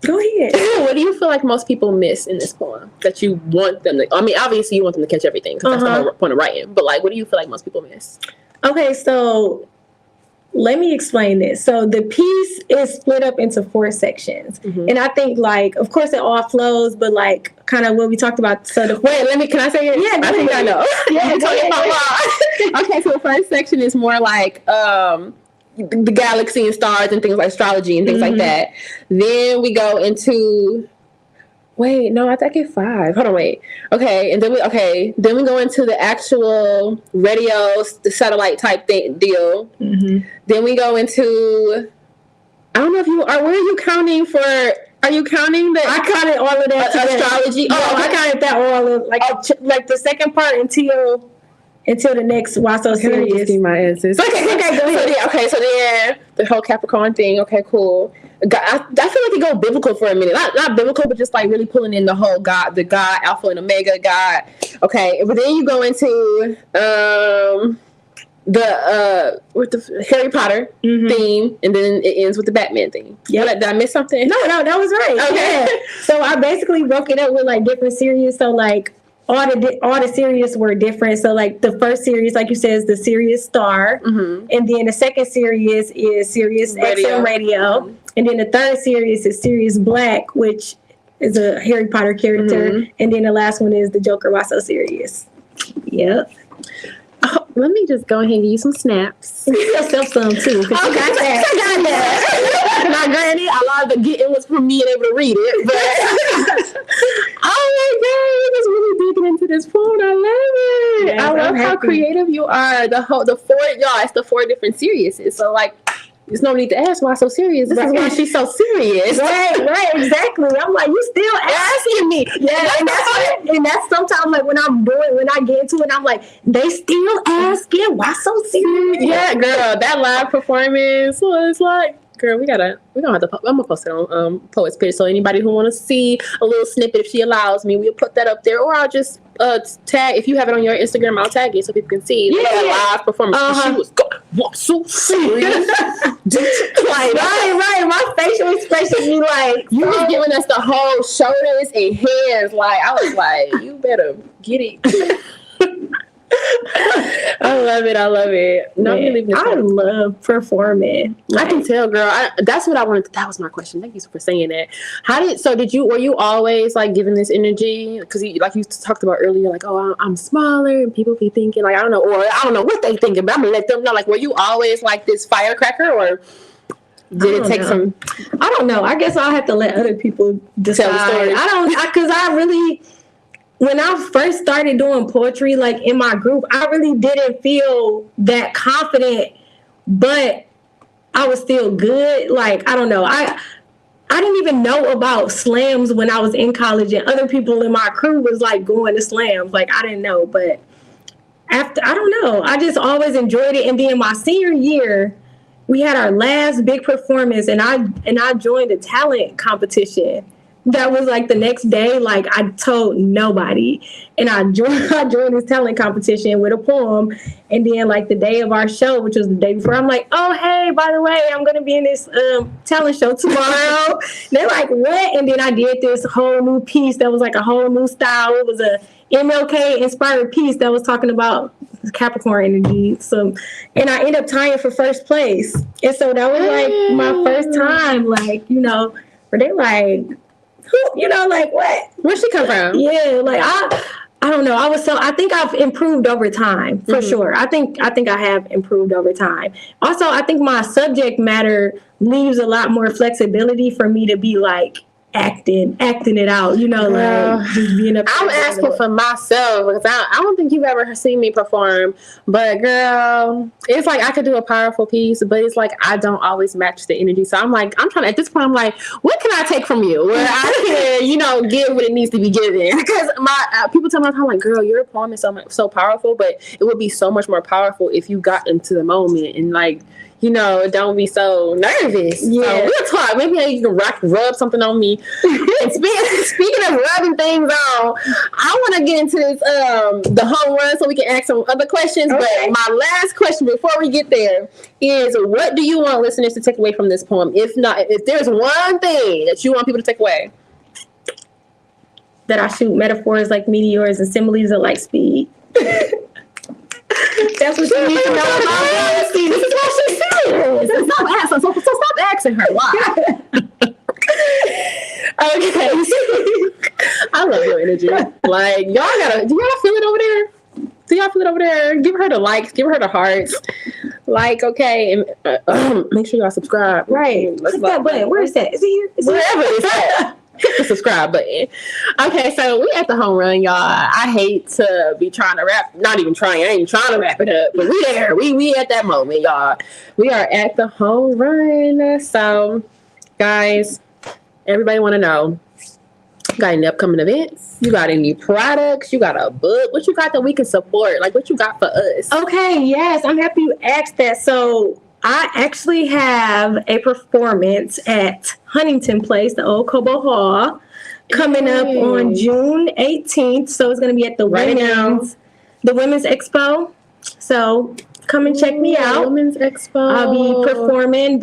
Go ahead. What do you feel like most people miss in this poem that you want them to? I mean, obviously you want them to catch everything because that's the whole point of writing. But like, what do you feel like most people miss? Okay, so let me explain this. So the piece is split up into 4 sections. Mm-hmm. And I think, like, of course it all flows, but like kind of what we talked about. So can I say it? Yeah, I think I know. Okay, so the first section is more like the galaxy and stars and things like astrology and things like that. Then we go into I think it's 5. Hold on, wait. Okay, and then we go into the actual radio, the satellite type deal. Mm-hmm. Then we go into, I don't know if you are. Where are you counting for? Are you counting the? I counted all of that astrology. Oh, I counted that all of like the second part until the next Why So Serious. Just give my answers. Okay, go ahead. So then the whole Capricorn thing. Okay, cool. God, I feel like you go biblical for a minute. Not biblical, but just like really pulling in the whole God, the God, Alpha and Omega, God. Okay, but then you go into with the Harry Potter theme, and then it ends with the Batman theme. Yeah, did I miss something? No, that was right. Okay, yeah. So I basically broke it up with like different series. So like all the series were different. So like the first series, like you said, is the Sirius Star, and then the second series is Sirius XM Radio, and then the third series is Sirius Black, which is a Harry Potter character, and then the last one is the Joker. Why So Serious? Yep. Oh, let me just go ahead and give you some snaps. Give yourself some too. Okay, I got that. Now, granted, a lot of the getting was from me and able to read it, but oh my god, you're just really digging into this poem. I love it. Yes, I love how creative you are. The 4 y'all, it's the 4 different seriouses. So like, there's no need to ask why so serious. This is why she's so serious. Right, exactly. I'm like, you still asking me. Yeah, and that's sometimes like when I get into it, I'm like, they still asking why so serious. Yeah, girl, that live performance was like, girl, we're gonna have to. I'm gonna post it on Poet's Pitch. So anybody who want to see a little snippet, if she allows me, we'll put that up there, or I'll just tag. If you have it on your Instagram, I'll tag it so people can see that live performance. She was so serious. Like, right. My facial expression be like, you was giving us the whole shoulders and hands. Like, I was like, you better get it. I love it. No, I love performing. I can tell, girl. That's what I wanted. That was my question. Thank you for saying that. Were you always like giving this energy? Because like you talked about earlier, like, oh, I'm smaller, and people be thinking like, I don't know what they thinking, but I'm gonna let them know. Like, were you always like this firecracker, or did it take some? I don't know. I guess I'll have to let other people decide. Tell the story. Because I really. When I first started doing poetry, like in my group, I really didn't feel that confident, but I was still good. Like, I don't know. I didn't even know about slams when I was in college, and other people in my crew was like going to slams. Like, I didn't know, but I don't know. I just always enjoyed it. And then my senior year, we had our last big performance, and I joined a talent competition. That was like the next day, like I told nobody. And I joined this talent competition with a poem. And then like the day of our show, which was the day before, I'm like, oh, hey, by the way, I'm going to be in this talent show tomorrow. They're like, what? And then I did this whole new piece that was like a whole new style. It was a MLK inspired piece that was talking about Capricorn energy. So, and I ended up tying for first place. And so that was like my first time, like, where they like, like what? Where'd she come from? Yeah, like I don't know. I think I've improved over time for sure. I think I have improved over time. Also, I think my subject matter leaves a lot more flexibility for me to be like acting it out, like just being up. I'm asking for myself because I don't think you've ever seen me perform, but girl, it's like I could do a powerful piece, but it's like I don't always match the energy. So I'm trying at this point, I'm like, what can I take from you where I can, give what it needs to be given? Because my people tell me all the time, like, girl, your poem is so powerful, but it would be so much more powerful if you got into the moment and like, don't be so nervous. Yeah. So we'll talk. Maybe you can rub something on me. And speaking of rubbing things on, I want to get into this the home run so we can ask some other questions. Okay. But my last question before we get there is, what do you want listeners to take away from this poem? If there's one thing that you want people to take away. That I shoot metaphors like meteors and similes at light speed. That's what you need to know about honesty. This is why she's serious. So stop asking her why. Okay. I love your energy. Like, do y'all feel it over there? Do y'all feel it over there? Give her the likes, give her the hearts. Like, okay, and make sure y'all subscribe. Right. Click that button. Where is that? Is it here? Wherever it's at. Hit the subscribe button. Okay, so we at the home run, y'all. I hate to be trying to wrap, not even trying, I ain't even trying to wrap it up, but we there. We at that moment, y'all. We are at the home run. So, guys, everybody want to know, you got any upcoming events? You got any products? You got a book? What you got that we can support? Like, what you got for us? Okay, yes, I'm happy you asked that. So, I actually have a performance at Huntington Place, the old Cobo Hall, coming up on June 18th. So it's going to be at the Women's Expo. So come and check me out. Women's Expo. I'll be performing.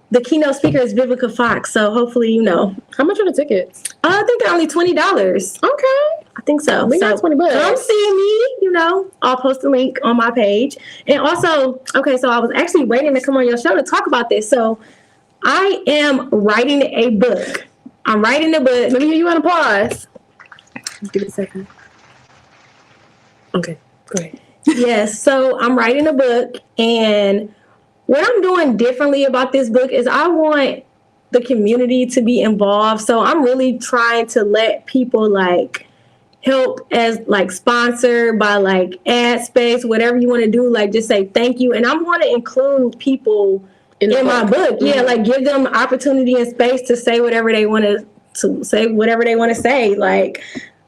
The keynote speaker is Vivica Fox. So hopefully, How much are the tickets? I think they're only $20. Okay. I think so. We got $20. Come see me, I'll post a link on my page. And also, okay, so I was actually waiting to come on your show to talk about this. So I am writing a book. I'm writing a book. Let me hear you on a pause. Give it a second. Okay. Great. Yes, so I'm writing a book, and what I'm doing differently about this book is I want the community to be involved. So I'm really trying to let people like help as like sponsor by like ad space, whatever you want to do, like just say thank you. And I want to include people in my book. Yeah, like give them opportunity and space to say whatever they want to say, whatever they want to say. Like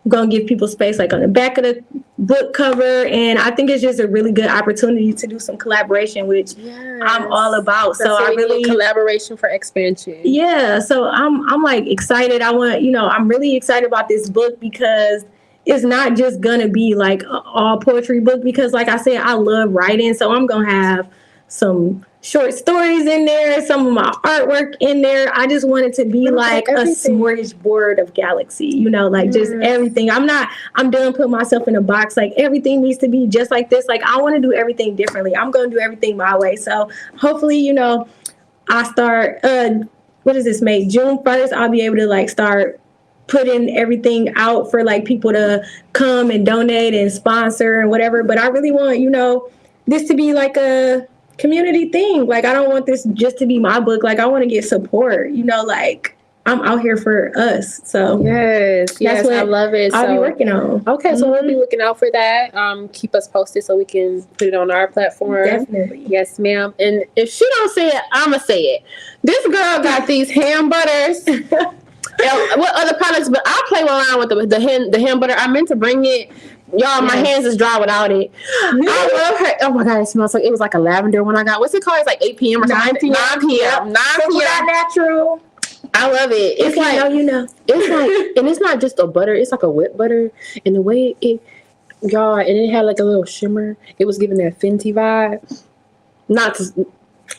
I'm gonna give people space like on the back of the book cover, and I think it's just a really good opportunity to do some collaboration, which I'm all about. So I really collaboration for expansion. Yeah, so I'm like excited. I'm really excited about this book because it's not just gonna be like an all poetry book, because like I said, I love writing, so I'm gonna have some short stories in there, some of my artwork in there. I just want it to be like a smorgasbord of galaxy, like just everything. I'm done putting myself in a box. Like everything needs to be just like this. Like I want to do everything differently. I'm going to do everything my way. So hopefully, I start, what is this, May? June 1st, I'll be able to like start putting everything out for like people to come and donate and sponsor and whatever. But I really want, this to be like a community thing. Like I don't want this just to be my book. Like I want to get support, like I'm out here for us. So yes, I love it. I'll be working on. Okay, so we'll be looking out for that. Keep us posted so we can put it on our platform. Definitely. Yes, ma'am. And if she don't say it, I'ma say it. This girl got these ham butters. What other products? But I play around with the ham butter. I meant to bring it. Y'all, my hands is dry without it. I love her. Oh my God, it smells like it was like a lavender one I got. What's it called? It's like 8 p.m. or 9 p.m. 9 p.m. 9 p.m. Natural. I love it. It's like it's like, and it's not just a butter. It's like a wet butter, and the way y'all, and it had like a little shimmer. It was giving that Fenty vibe.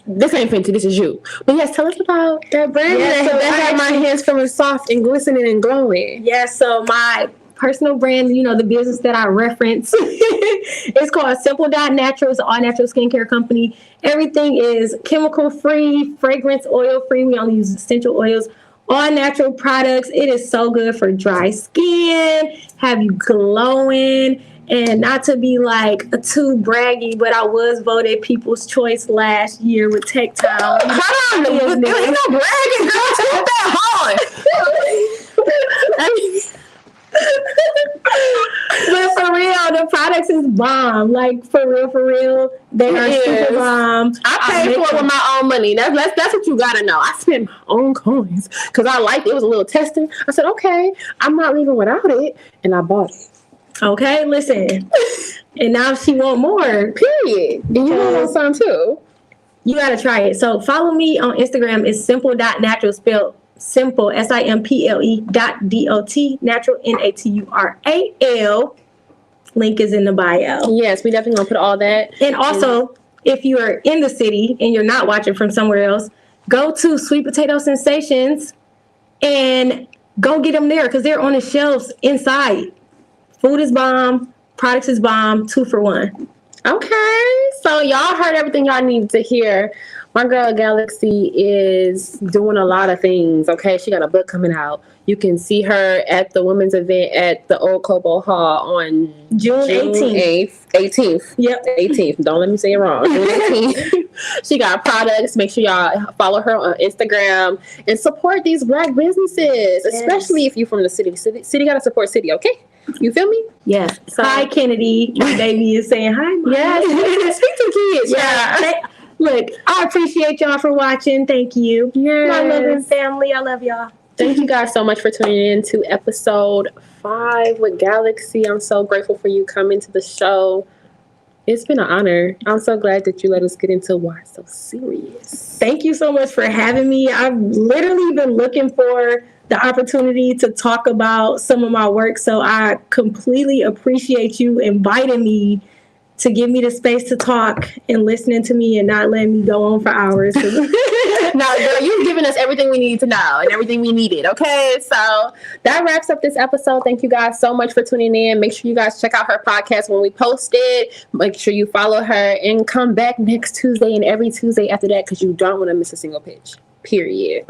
This ain't Fenty. This is you. But yes, tell us about that brand. That had my hands feeling soft and glistening and glowing. Yes. So my personal brand, the business that I reference, it's called Simple Natural. It's an all natural skincare company. Everything is chemical free, fragrance oil free. We only use essential oils, all natural products. It is so good for dry skin, have you glowing. And not to be like too braggy, but I was voted People's Choice last year with Tactile. Hold on, there's no bragging, girl. Take that hard. But for real, the products is bomb. Like for real, they are super bomb. I paid for it with my own money. That's what you gotta know. I spent my own coins because I liked it. It was a little testing. I said, okay, I'm not leaving without it, and I bought it. Okay, listen. And now she want more. Period. And you want some too. You gotta try it. So follow me on Instagram. It's simple.natural, spelled simple, SIMPLE.DOT, natural, NATURAL. Link is in the bio. Yes, we definitely gonna put all that. And also, if you are in the city and you're not watching from somewhere else, go to Sweet Potato Sensations and go get them there because they're on the shelves inside. Food is bomb, products is bomb, 2 for 1. Okay, so y'all heard everything y'all need to hear. My girl Galaxy is doing a lot of things. Okay, she got a book coming out. You can see her at the women's event at the Old Cobo Hall on June 18th. Yep, 18th. Don't let me say it wrong. June 18th. She got products. Make sure y'all follow her on Instagram and support these Black businesses, especially if you're from the city. City got to support city. Okay. You feel me? Yeah. So, hi, Kennedy. My baby is saying hi. Mom. Yes. Speak to kids. Yeah. Look, I appreciate y'all for watching. Thank you. Yes. My loving family. I love y'all. Thank you guys so much for tuning in to episode 5 with Galaxy. I'm so grateful for you coming to the show. It's been an honor. I'm so glad that you let us get into Why So Serious. Thank you so much for having me. I've literally been looking for the opportunity to talk about some of my work. So I completely appreciate you inviting me to give me the space to talk and listening to me and not letting me go on for hours. No, girl, you've given us everything we need to know and everything we needed. Okay, so that wraps up this episode. Thank you guys so much for tuning in. Make sure you guys check out her podcast when we post it. Make sure you follow her and come back next Tuesday and every Tuesday after that because you don't want to miss a single pitch. Period.